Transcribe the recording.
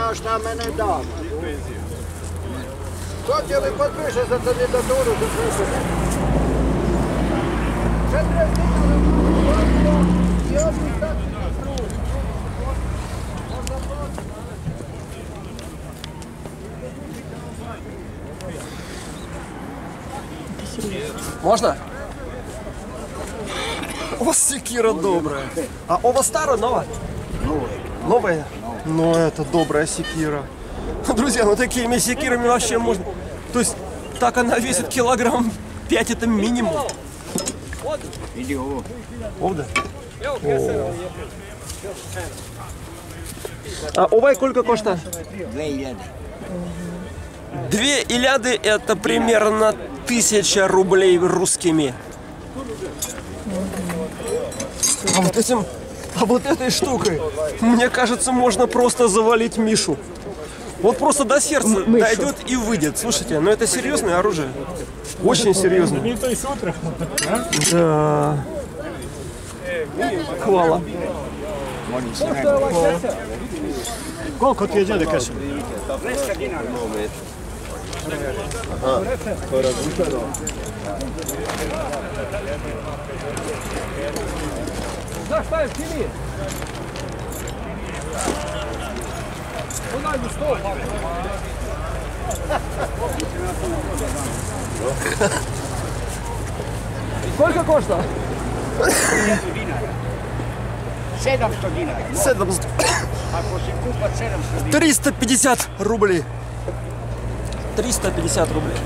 Zna šta mene da. Ko će li potpiše za kandidaturu za predsjednika? 40 dinara i opet tačni na krug. Можно? О, секира добрая. А ова старая, новая? Новая? Ну, это добрая секира. Друзья, ну такими секирами вообще можно... То есть, так она весит килограмм 5, это минимум. Овда? О. А овай сколько коштует? 2 иляды это примерно 1000 рублей русскими. А вот этой штукой, мне кажется, можно просто завалить Мишу. Вот просто до сердца дойдет и выйдет. Слушайте, ну это серьезное оружие. Очень серьезное. Да. Хвала. Koliko ti je djede keša? Znaš šta je finije? Onaj mi stol Koliko košta? 700 dinara. 700. Ako si kupac 700 dinara. 350 рублей. 350 рублей.